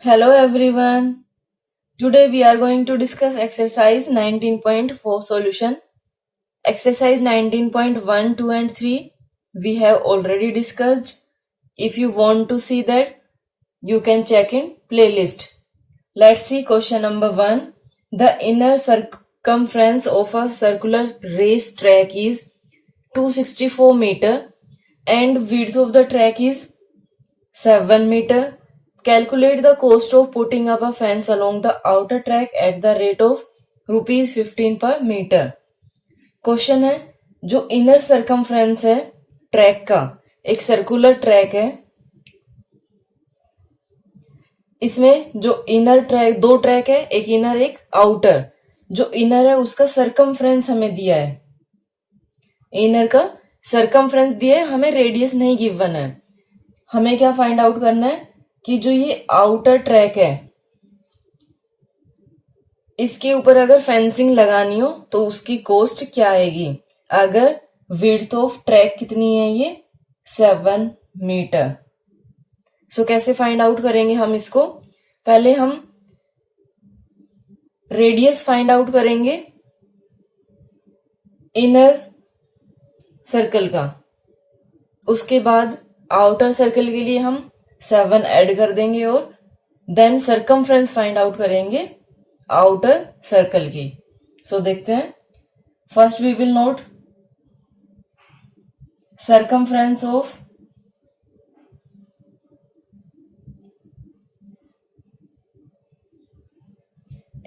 Hello everyone. Today we are going to discuss exercise 19.4 solution. Exercise 19.1, 2 and 3 we have already discussed. If you want to see that, you can check in playlist. Let's see question number 1. The inner circumference of a circular race track is 264 meter and width of the track is 7 meter. Calculate the cost of putting up a fence along the outer track at the rate of ₹15 per metre. Question है जो inner circumference है track का, एक circular track है, इसमें जो inner track, दो track है, एक इनर एक आउटर. जो इनर है उसका सर्कमफ्रेंस हमें दिया है, इनर का सर्कमफ्रेंस दिया है, हमें रेडियस नहीं गिवन है. हमें क्या फाइंड आउट करना है कि जो ये आउटर ट्रैक है इसके ऊपर अगर फेंसिंग लगानी हो तो उसकी कॉस्ट क्या आएगी. अगर विड्थ ऑफ ट्रैक कितनी है, ये 7 मीटर. सो कैसे फाइंड आउट करेंगे हम इसको. पहले हम रेडियस फाइंड आउट करेंगे इनर सर्कल का, उसके बाद आउटर सर्कल के लिए हम 7 ऐड कर देंगे और देन सर्कमफ्रेंस फाइंड आउट करेंगे आउटर सर्कल की. सो देखते हैं. First we will note circumference of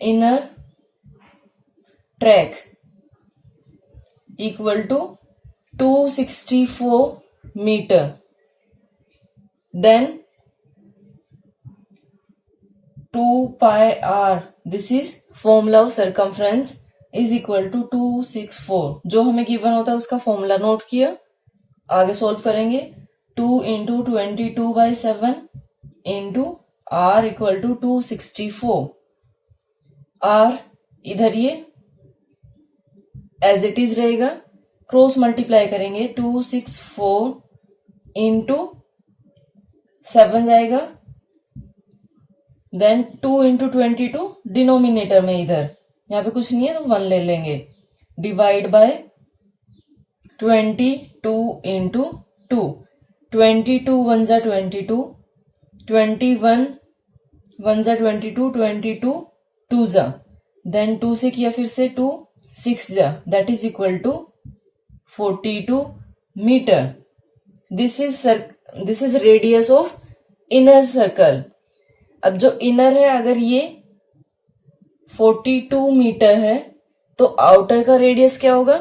inner track equal to 264 metre. Then 2 pi r, this is formula of circumference, is equal to 264. जो हमें गिवन होता है उसका फॉर्मूला नोट किया. आगे सॉल्व करेंगे. 2 into 22/7 into r equal to 264. r इधर ये एज इट इज रहेगा, क्रॉस मल्टीप्लाई करेंगे. 264 इंटू 7 जाएगा, देन 2 इंटू 22 डिनोमिनेटर में, इधर यहाँ पे कुछ नहीं है तो 1 ले लेंगे, डिवाइड बाय 22 इंटू 2. 22 1 जा 22, 21 1 जा 22, 22 2 जा, देन 2 से किया फिर से 2, 6 जा, that is equal to 42 metre. This is radius of inner circle. अब जो इनर है, अगर ये 42 मीटर है तो आउटर का रेडियस क्या होगा,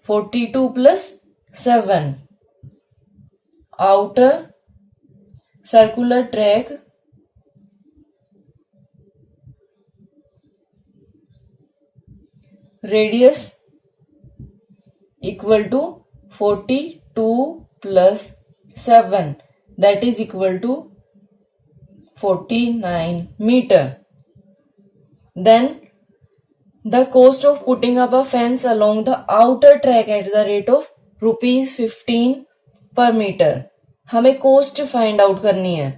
42 plus 7. Outer circular track radius equal to 42 plus 7, that is equal to 49 meter. Then the cost of putting up a fence along the outer track at the rate of ₹15 per meter. हमें cost find out करनी है.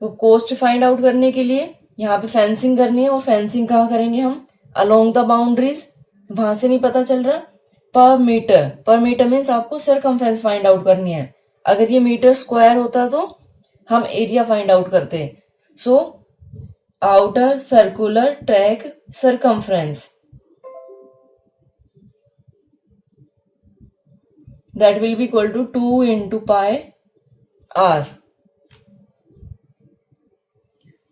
तो cost find out करने के लिए यहाँ पे fencing करनी है. और फेंसिंग कहाँ करेंगे हम, अलोंग द बाउंड्रीज. वहां से नहीं पता चल रहा. पर मीटर मीन्स आपको सर्कमफ्रेंस फाइंड आउट करनी है. अगर ये मीटर स्क्वायर होता तो हम एरिया फाइंड आउट करते. So outer circular track circumference, that will be equal to 2 into pi r.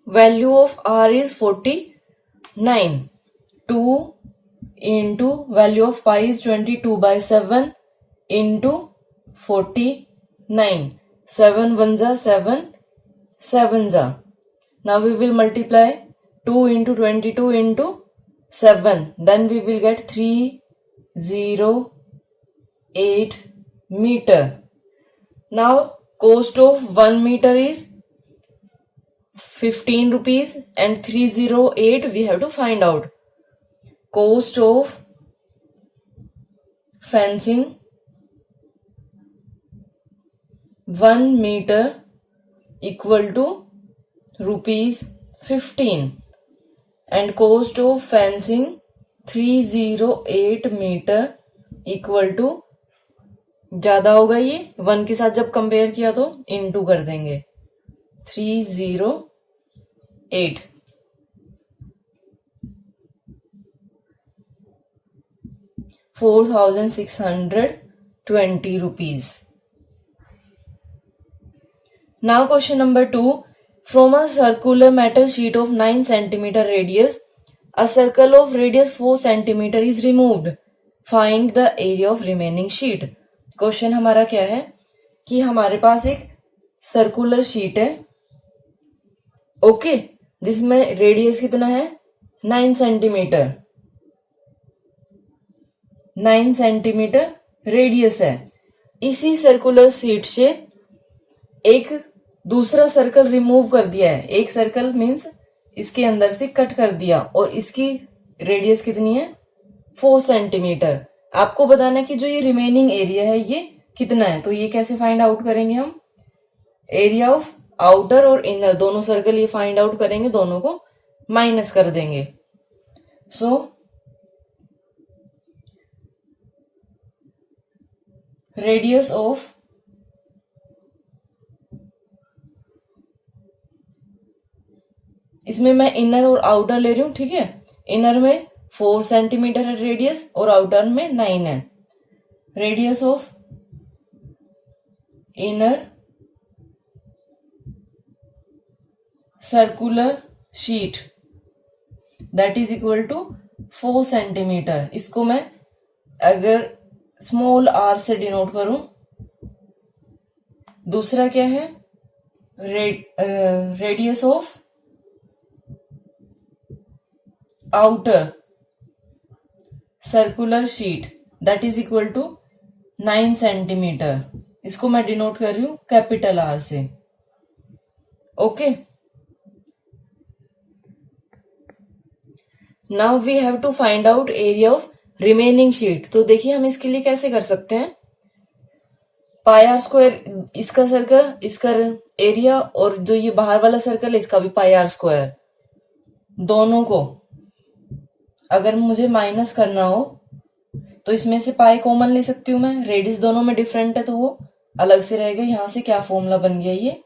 Value of r is 49. 2 into value of pi is 22/7 into 49. 7 1 जा 7, 7 जा. Now we will multiply 2 into 22 into 7. Then we will get 308 meter. Now cost of 1 meter is 15 rupees and 308 we have to find out. Cost of fencing 1 meter equal to ₹15 and cost of fencing 308 metre equal to, ज्यादा होगा ये 1 के साथ जब compare किया तो into कर देंगे 308 ₹4,620. Now question number 2. From a circular metal sheet of 9 centimeter radius, a circle of radius 4 centimeter is removed. Find the area of remaining sheet. Question हमारा क्या है कि हमारे पास एक सर्कुलर शीट है, ओके, जिसमें रेडियस कितना है 9 सेंटीमीटर, 9 सेंटीमीटर रेडियस है. इसी सर्कुलर शीट से एक दूसरा सर्कल रिमूव कर दिया है. एक सर्कल मीन्स इसके अंदर से कट कर दिया और इसकी रेडियस कितनी है 4 सेंटीमीटर. आपको बताना है कि जो ये रिमेनिंग एरिया है ये कितना है. तो ये कैसे फाइंड आउट करेंगे हम, एरिया ऑफ आउटर और इनर दोनों सर्कल ये फाइंड आउट करेंगे, दोनों को माइनस कर देंगे. सो रेडियस ऑफ इसमें मैं इनर और आउटर ले रही हूं, ठीक है. इनर में 4 सेंटीमीटर है रेडियस और आउटर में 9 है. Radius of inner circular sheet that is equal to 4 centimetre. इसको मैं अगर स्मॉल आर से डिनोट करूं. दूसरा क्या है radius of outer circular sheet that is equal to 9 centimetre. इसको मैं डिनोट कर रही हूं कैपिटल आर से, okay. Now we have to find out area of remaining sheet. तो देखिए हम इसके लिए कैसे कर सकते हैं. पाई आर स्क्वायर इसका सर्कल, इसका एरिया, और जो ये बाहर वाला सर्कल है इसका भी पाई आर स्क्वायर. दोनों को अगर मुझे माइनस करना हो तो इसमें से पाई कॉमन ले सकती हूं मैं. रेडियस दोनों में डिफरेंट है तो वो अलग से रहेगा. यहां से क्या फॉर्मूला बन गया, ये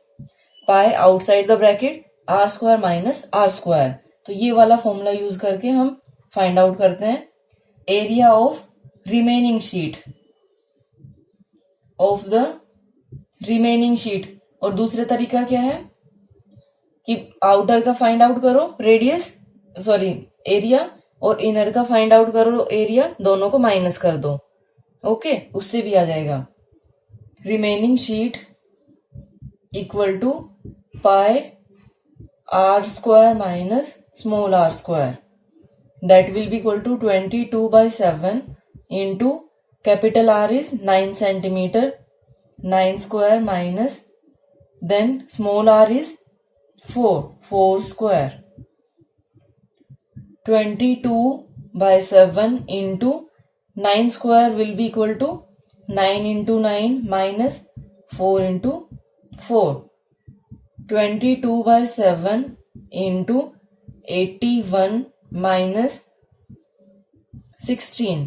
pi outside the bracket R square minus R square. तो ये वाला फॉर्मूला यूज करके हम फाइंड आउट करते हैं area of remaining sheet, of the remaining sheet. और दूसरा तरीका क्या है कि आउटर का फाइंड आउट करो रेडियस, सॉरी एरिया, और इनर का फाइंड आउट करो एरिया, दोनों को माइनस कर दो, ओके. उससे भी आ जाएगा remaining sheet equal to pi are square minus small r square. That will be equal to 22/7 into capital R is 9 centimetre, 9 square minus then small r is 4 square. 22/7 into 9 square will be equal to 9 into 9 minus 4 into 4. 22/7 into 81 minus 16.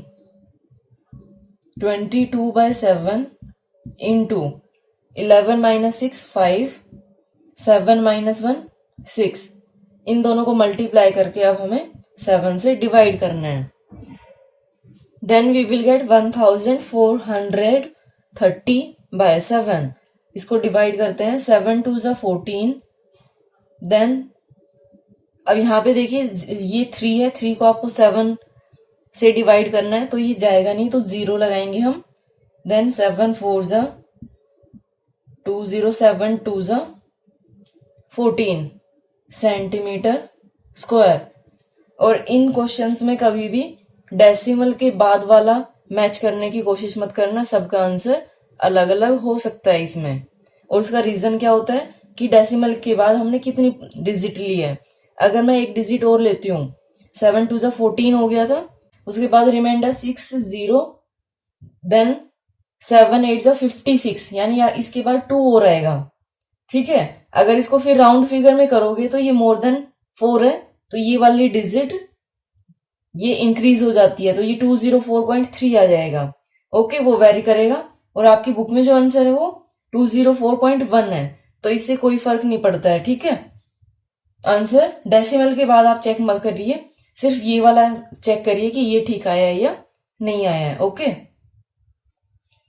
22/7 into 11 minus 6 5, 7 minus 1 6. इन दोनों को multiply करके अब हमें 7 से divide करना है. Then we will get 1430/7. इसको divide करते हैं. 7 2 ज़ा 14. देन अब यहाँ पे देखिए ये 3 है, 3 को आपको 7 से डिवाइड करना है तो ये जाएगा नहीं, तो 0 लगाएंगे हम. देन 7 4 ज़ा 20, 7 2 ज़ा 14 सेंटीमीटर स्क्वायर. और इन क्वेश्चंस में कभी भी डेसिमल के बाद वाला मैच करने की कोशिश मत करना. सबका आंसर अलग अलग हो सकता है इसमें. और उसका रीजन क्या होता है कि डेसिमल के बाद हमने कितनी डिजिट ली है. अगर मैं एक डिजिट और लेती हूँ, 7 2 ज़ा 14 हो गया था, उसके बाद रिमाइंडर 6 0, देन 7 8 ज़ा 56, यानी इसके बाद 2 और आएगा, ठीक है. अगर इसको फिर राउंड फिगर में करोगे तो ये मोर देन 4 है, तो ये वाली डिजिट ये इंक्रीज हो जाती है, तो ये 204.3 आ जाएगा। ओके, वो वेरी करेगा। और आपकी बुक में जो आंसर है वो 204.1 है, तो इससे कोई फर्क नहीं पड़ता है, ठीक है। आंसर डेसिमल के बाद आप चेक मत करिए, सिर्फ ये वाला चेक करिए कि ये ठीक आया है या नहीं आया है। Okay,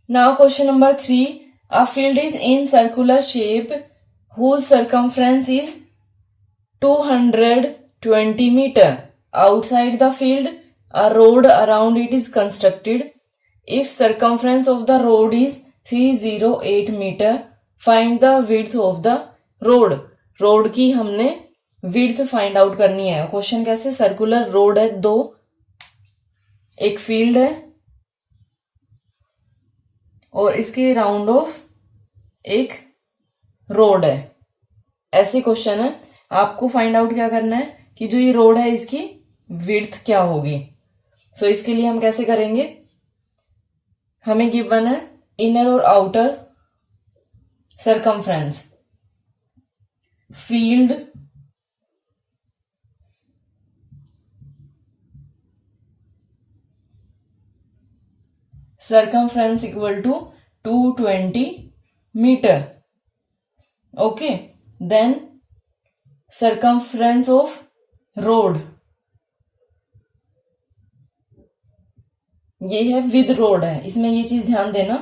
now question number 3, a field is in circular shape whose circumference is 220 meter. Outside the field, a road around it is constructed. If circumference of the road is 308 meter, find the width of the road. Road की हमने width find out करनी है। Question कैसे, circular road है 2, एक field है और इसके राउंड ऑफ एक रोड है। ऐसे क्वेश्चन है, आपको फाइंड आउट क्या करना है कि जो ये रोड है इसकी विड्थ क्या होगी। सो इसके लिए हम कैसे करेंगे, हमें गिवन है इनर और outer circumference, field circumference equal to 220 meter. Okay, then circumference of road, ये है विद रोड है। इसमें ये चीज ध्यान देना,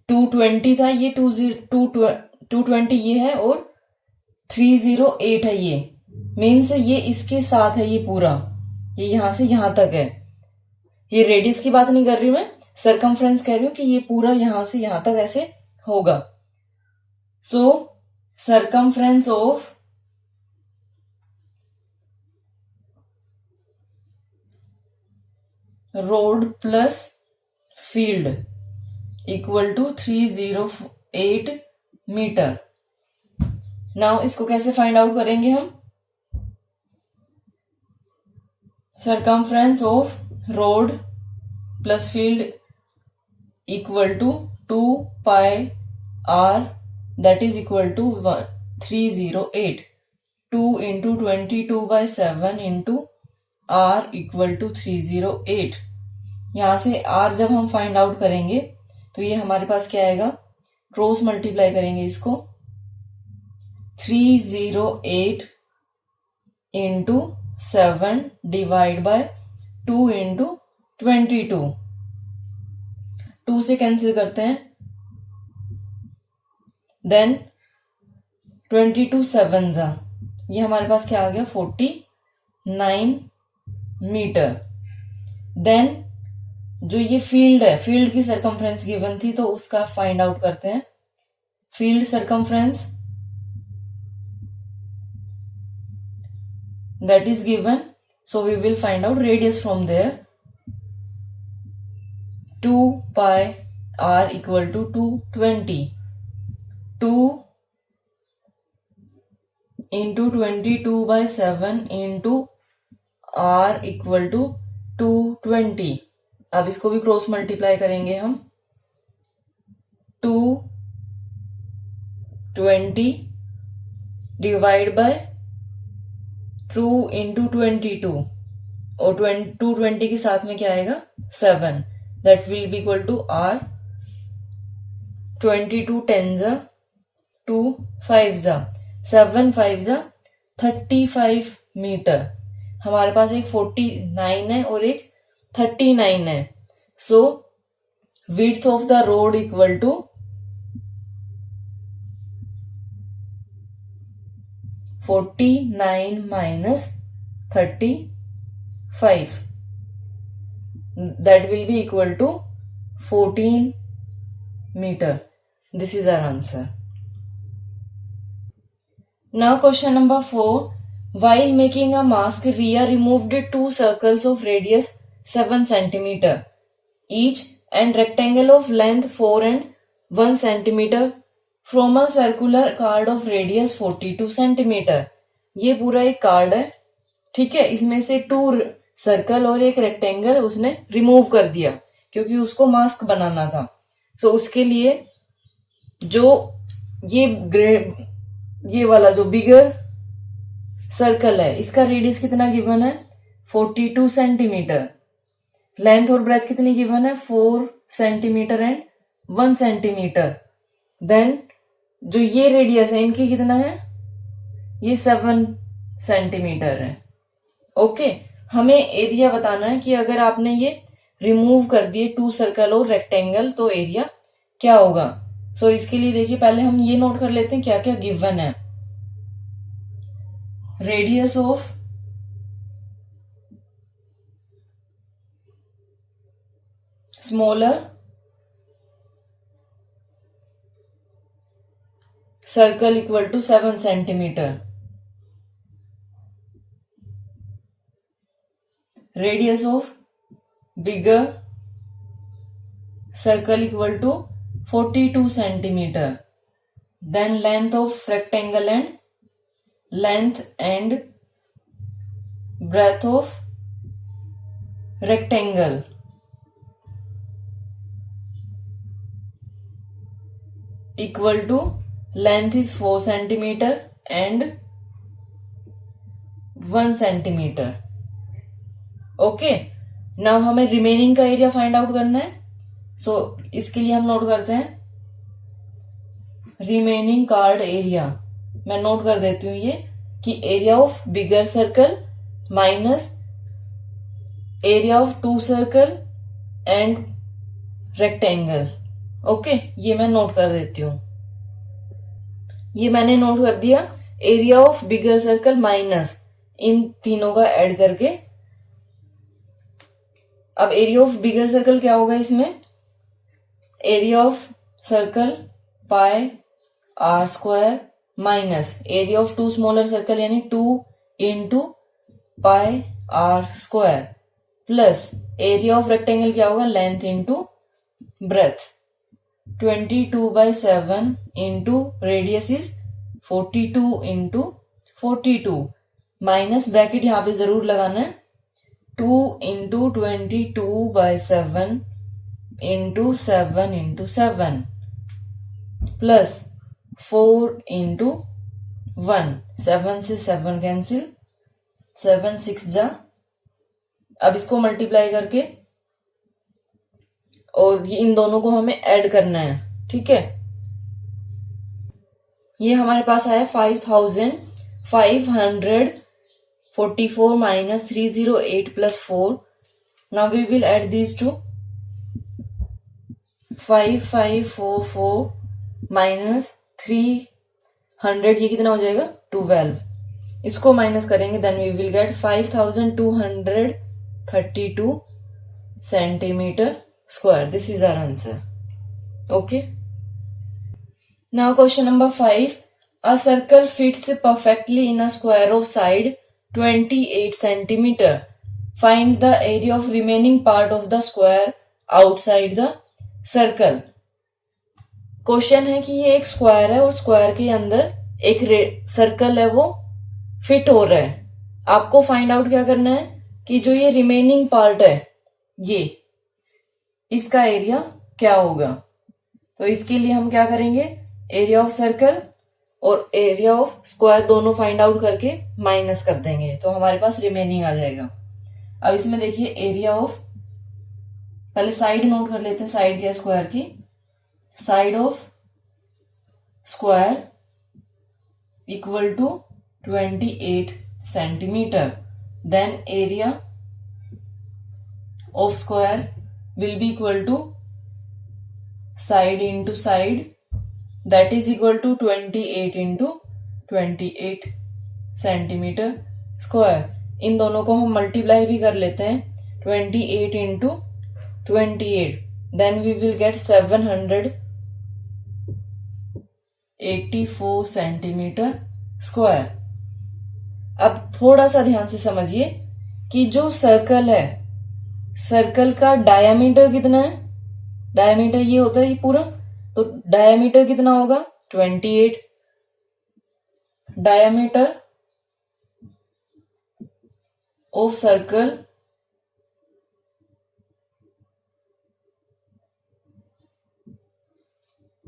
220 था, ये 220 ये है और 308 है, ये मीन्स ये इसके साथ है, ये पूरा ये यहां से यहां तक है। ये रेडियस की बात नहीं कर रही मैं, सरकमफ्रेंस कह रही हूं कि ये पूरा यहां से यहां तक ऐसे होगा। So circumference of road plus field equal to 308 metre. Now इसको कैसे फाइंड आउट करेंगे हम, circumference of road plus field equal to 2 pi r, that is equal to 308, 2 into 22/7 into r equal to 308। यहां से r जब हम find out करेंगे तो ये हमारे पास क्या आएगा, क्रॉस मल्टीप्लाई करेंगे इसको, 308 into 7 डिवाइड बाय 2 into 22, 2 से कैंसिल करते हैं, देन 22 7 जा, ये हमारे पास क्या आ गया 49 मीटर। देन जो ये फील्ड है, फील्ड की सरकमफ्रेंस गिवन थी तो उसका फाइंड आउट करते हैं। Field circumference that is given, so we will find out radius from there, 2 pi r equal to 220, 2 into 22/7 into r equal to 220। अब इसको भी क्रॉस मल्टीप्लाई करेंगे हम, 220 डिवाइड बाय 2 into 22 और 220 के साथ में क्या आएगा 7, that will be equal to r, 22 10 जा, 2 5 जा, 7 5 जा 35 मीटर। हमारे पास एक 49 है और एक 39 है। So width of the road equal to 49 minus 35, that will be equal to 14 meter. This is our answer. Now question number 4. While making a mask, Riya removed 2 circles of radius 7 centimeter each and rectangle of length 4 and 1 centimeter from a circular card of radius 42 centimeter. ये पूरा एक card है, ठीक है। इसमें से 2 circle और एक रेक्टेंगल उसने रिमूव कर दिया क्योंकि उसको मास्क बनाना था। सो उसके लिए जो ये ये वाला जो बिगर सर्कल है इसका रेडियस कितना गिवन है 42 सेंटीमीटर, लेंथ और ब्रेथ कितनी गिवन है 4 सेंटीमीटर एंड 1 सेंटीमीटर। देन जो ये रेडियस है इनकी कितना है ये 7 सेंटीमीटर है। ओके, हमें एरिया बताना है कि अगर आपने ये रिमूव कर दिए 2 सर्कल और रेक्टेंगल तो एरिया क्या होगा। सो इसके लिए देखिए पहले हम ये नोट कर लेते हैं क्या क्या गिवन है। Radius of smaller circle equal to 7 centimetre, radius of bigger circle equal to 42 centimeter, then length of rectangle and length and breadth of rectangle equal to length is 4 centimeter and 1 centimeter। Okay, now हमें remaining का area find out करना है। सो इसके लिए हम note करते हैं remaining card area. मैं नोट कर देती हूँ ये कि area of bigger circle minus area of 2 circle and rectangle. Okay, ये मैं नोट कर देती हूँ। ये मैंने नोट कर दिया area of bigger circle minus इन तीनों का ऐड करके। अब एरिया ऑफ बिगर सर्कल क्या होगा इसमें, area of circle pi are square minus area of 2 smaller circle यानी 2 into pi are square plus area of rectangle क्या होगा length into breadth 22/7 into radius is 42 into 42 minus bracket यहां पे जरूर लगाना है 2 into 22/7 into 7 into 7 plus 4 into 1, 7 से 7 cancel, 7 6 जा। अब इसको मल्टीप्लाई करके और ये इन दोनों को हमें ऐड करना है, ठीक है। ये हमारे पास आया 5544 minus 308 plus 4. Now we will add these two. 5544 minus 300 ये कितना हो जाएगा 12। इसको माइनस करेंगे then we will get 5232 centimetre square. This is our answer. Okay. Now question number 5. A circle fits perfectly in a square of side 28 centimeter. Find the area of remaining part of the square outside the circle. Question है कि ये एक square है और square के अंदर एक circle है वो फिट हो रहा है। आपको फाइंड आउट क्या करना है कि जो ये रिमेनिंग पार्ट है ये इसका एरिया क्या होगा। तो इसके लिए हम क्या करेंगे एरिया ऑफ सर्कल और एरिया ऑफ स्क्वायर दोनों फाइंड आउट करके माइनस कर देंगे तो हमारे पास रिमेनिंग आ जाएगा। अब इसमें देखिए एरिया ऑफ, पहले साइड नोट कर लेते हैं साइड क्या स्क्वायर की, side of square equal to 28 centimetre, then area of square will be equal to side into side that is equal to 28 into 28 centimetre square. इन दोनों को हम मल्टीप्लाई भी कर लेते हैं 28 into 28 then we will get 784 centimetre square. अब थोड़ा सा ध्यान से समझिए कि जो सर्कल है सर्कल का डायामीटर कितना है, डायामीटर ये होता है पूरा, तो डायामीटर कितना होगा 28, diameter of circle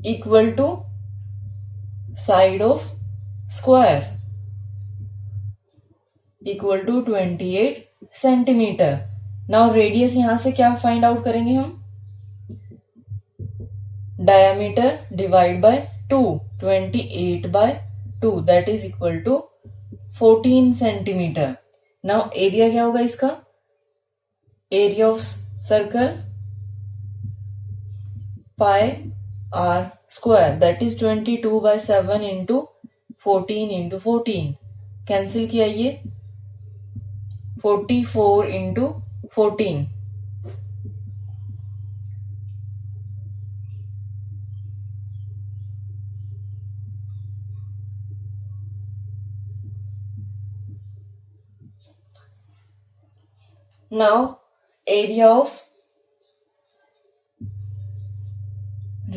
equal to side of square equal to 28 centimetre. Now radius यहां से क्या फाइंड आउट करेंगे हम, diameter divide by 2, 28 by 2 that is equal to 14 centimetre. Now area क्या होगा इसका, area of circle pi are square that is 22 by 7 into 14 into 14, cancel किया ये 44 into 14, now area of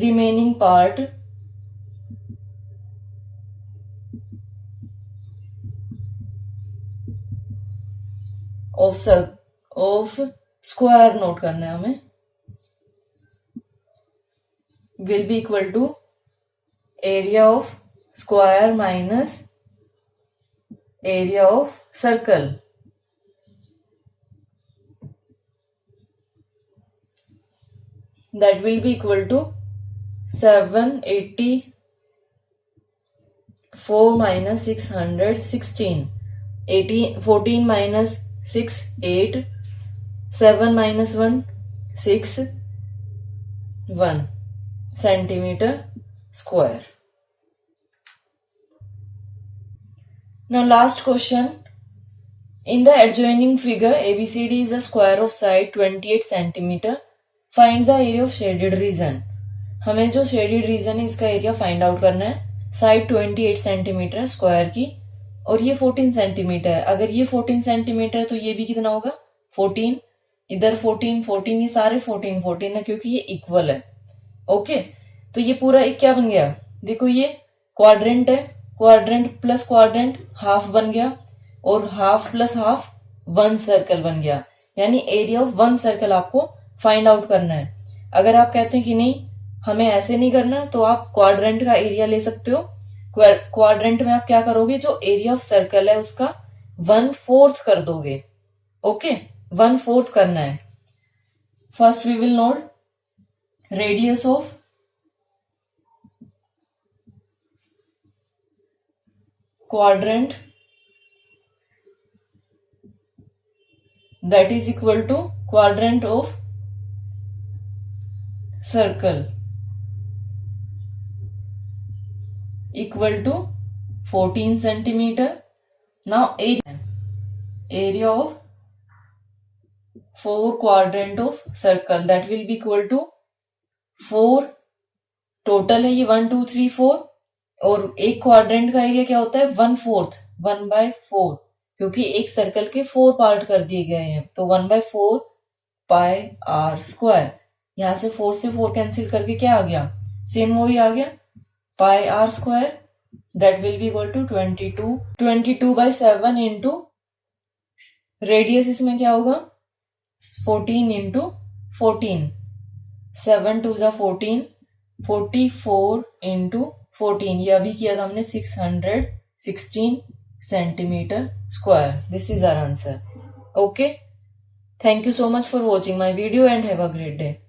remaining part of square note करना है हमें, will be equal to area of square minus area of circle, that will be equal to 784 minus 616, 14 minus 6 8, 7 minus 1 6, 1 centimeter square. Now last question, in the adjoining figure ABCD is a square of side 28 centimeter. Find the area of shaded region, हमें जो shaded region है इसका area find out करना है। Side 28 centimetre है square की और ये 14 सेंटीमीटर है। अगर ये 14 सेंटीमीटर है तो ये भी कितना होगा 14, इधर 14 14, ये सारे 14 14 है क्योंकि ये इक्वल है। ओके, तो ये पूरा एक क्या बन गया, देखो ये क्वाड्रेंट है, क्वाड्रेंट प्लस क्वाड्रेंट हाफ बन गया और हाफ प्लस हाफ 1 सर्कल बन गया, यानी एरिया ऑफ 1 सर्कल आपको फाइंड आउट करना है। अगर आप कहते हैं कि नहीं हमें ऐसे नहीं करना तो आप क्वाड्रेंट का एरिया ले सकते हो। क्वाड्रेंट में आप क्या करोगे, जो एरिया ऑफ सर्कल है उसका 1/4 कर दोगे। ओके, 1/4 करना है। First we will note radius of quadrant that is equal to quadrant of circle equal to 14 centimeter. Now area of 4 quadrant of circle that will be equal to 4 total है ये 1 2 3 4 और एक क्वाड्रेंट का area क्या होता है 1/4, 1/4 क्योंकि एक सर्कल के 4 पार्ट कर दिए गए हैं तो 1/4 पाई आर स्क्वायर। यहां से 4 से 4 कैंसिल करके क्या आ गया, सेम वही आ गया pi are square that will be equal to 22/7 into radius इसमें क्या होगा 14 इंटू 14, 7 2 14, 44 इंटू 14, ये अभी किया था हमने 616 centimeter square. This is our answer. Okay, thank you so much for watching my video and have a great day.